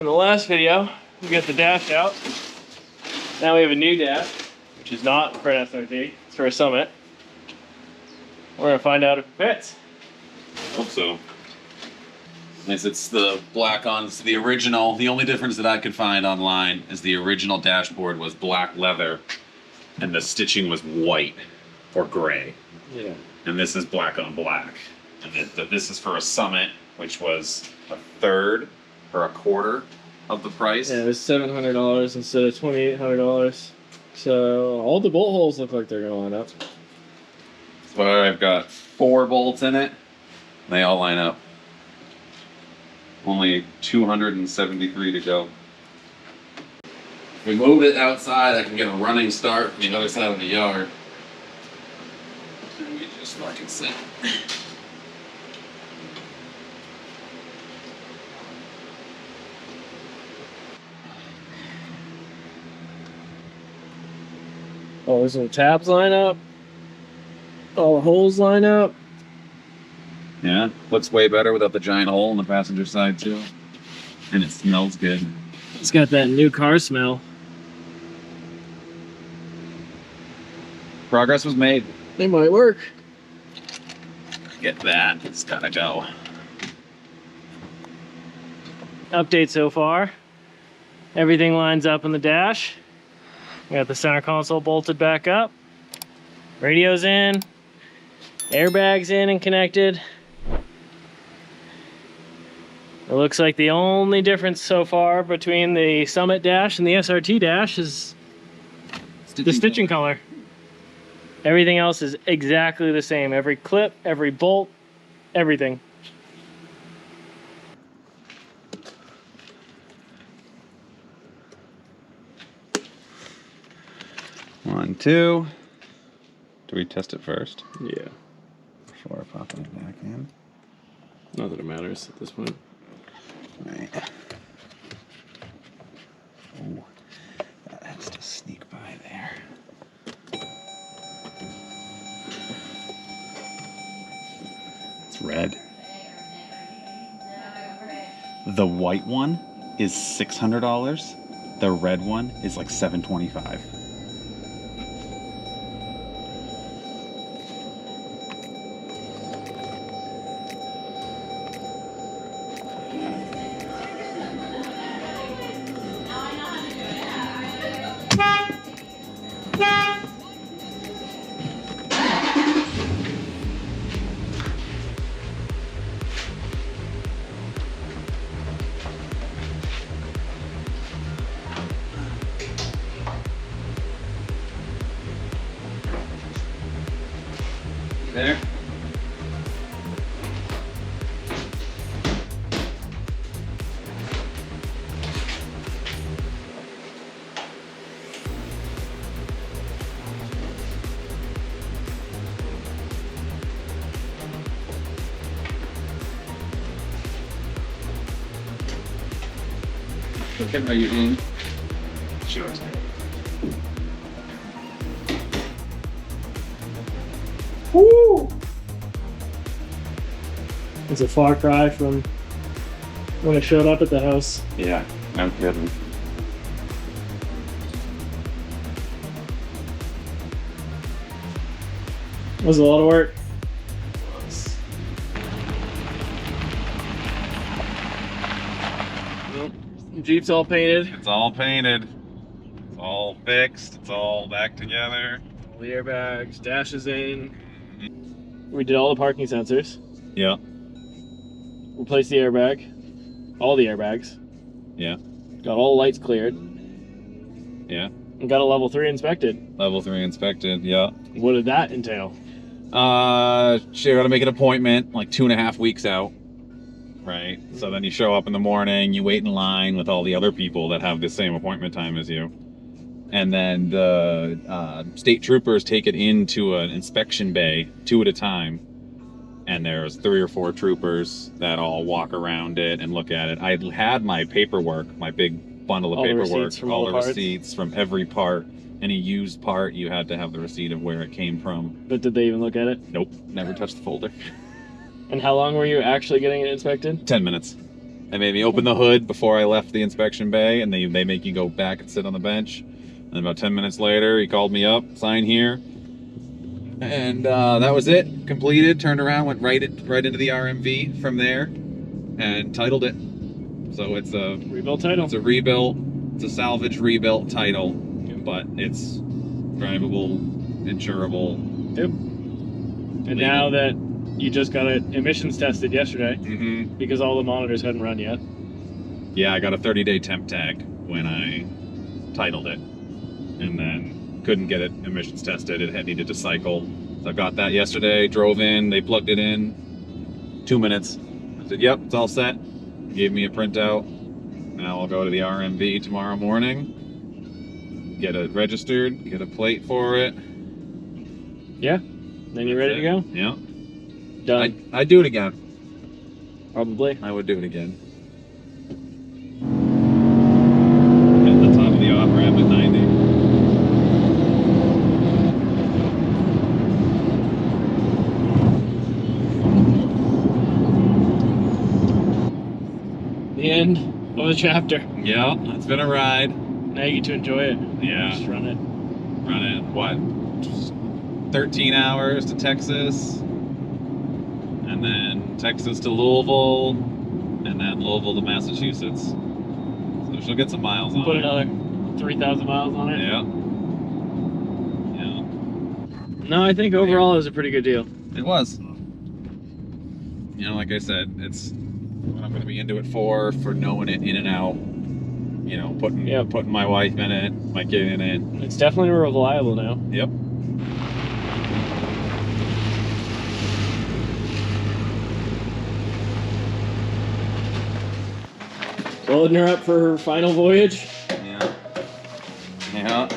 In the last video, we got the dash out. Now we have a new dash, which is not for an SRT, it's for a Summit. We're gonna find out if it fits. Hope so. Nice, it's the black on the original. The only difference that I could find online is the original dashboard was black leather and the stitching was white or gray. Yeah. And this is black on black. And this is for a Summit, which was a third or a quarter of the price. Yeah, it was $700 instead of $2,800. So all the bolt holes look like they're gonna line up. So I've got 4 bolts in it. They all line up. Only 273 to go. If we move it outside, I can get a running start from the other side of the yard. And we just fucking sit. Oh, there's some tabs line up. All the holes line up. Yeah, looks way better without the giant hole in the passenger side too. And it smells good. It's got that new car smell. Progress was made. They might work. Get that, it's gotta go. Update so far. Everything lines up in the dash. We got the center console bolted back up. Radio's in. Airbags in and connected. It looks like the only difference so far between the Summit dash and the SRT dash is the stitching color. Everything else is exactly the same. Every clip, every bolt, everything. One, two. Do we test it first? Yeah. Before popping it back in. Not that it matters at this point. Right. Oh, that has to sneak by there. It's red. The white one is $600. The red one is like $725. There. Okay, are you in? Sure. Woo! It's a far cry from when I showed up at the house. Yeah, no kidding. It was a lot of work. Well, Jeep's all painted. It's all painted. It's all fixed. It's all back together. All the airbags, dash is in. We did all the parking sensors. Yeah. Replaced the airbag. All the airbags. Yeah. Got all the lights cleared. Yeah. And got a level 3 inspected. Level 3 inspected. Yeah. What did that entail? You gotta make an appointment like 2.5 weeks out. Right. So then you show up in the morning, you wait in line with all the other people that have the same appointment time as you. And then the state troopers take it into an inspection bay, 2 at a time. And there's 3 or 4 troopers that all walk around it and look at it. I had my paperwork, my big bundle of All the paperwork, receipts from all all the the parts? receipts from every part. Any used part, you had to have the receipt of where it came from. But did they even look at it? Nope, never touched the folder. And how long were you actually getting it inspected? 10 minutes. They made me open the hood before I left the inspection bay, and they make you go back and sit on the bench. And about 10 minutes later, he called me up, sign here. And that was it. Completed, turned around, went right into the RMV from there, and titled it. So it's a rebuilt title. It's a rebuilt, it's a salvage rebuilt title, but it's drivable, insurable. Yep. And now that you just got it emissions tested yesterday, because all the monitors hadn't run yet. Yeah, I got a 30-day temp tag when I titled it, and then couldn't get it emissions tested. It had needed to cycle. So I got that yesterday, drove in, they plugged it in, 2 minutes. I said, yep, it's all set. Gave me a printout. Now I'll go to the RMV tomorrow morning, get it registered, get a plate for it. Yeah, then you're ready to go? Yeah. Done. I'd do it again. Probably. I would do it again. At the top of the off ramp at 90. The end of the chapter. Yeah, it's been a ride. Now you get to enjoy it. Yeah. Just run it. Run it, what? 13 hours to Texas, and then Texas to Louisville, and then Louisville to Massachusetts. So she'll get some miles on Put it. another 3,000 miles on it. Yeah. Yeah. No, I think overall it was a pretty good deal. It was. You know, like I said, it's what I'm going to be into it for knowing it in and out. You know, putting my wife in it, my kid in it. It's definitely reliable now. Yep. Loading her up for her final voyage. Yeah. Yeah.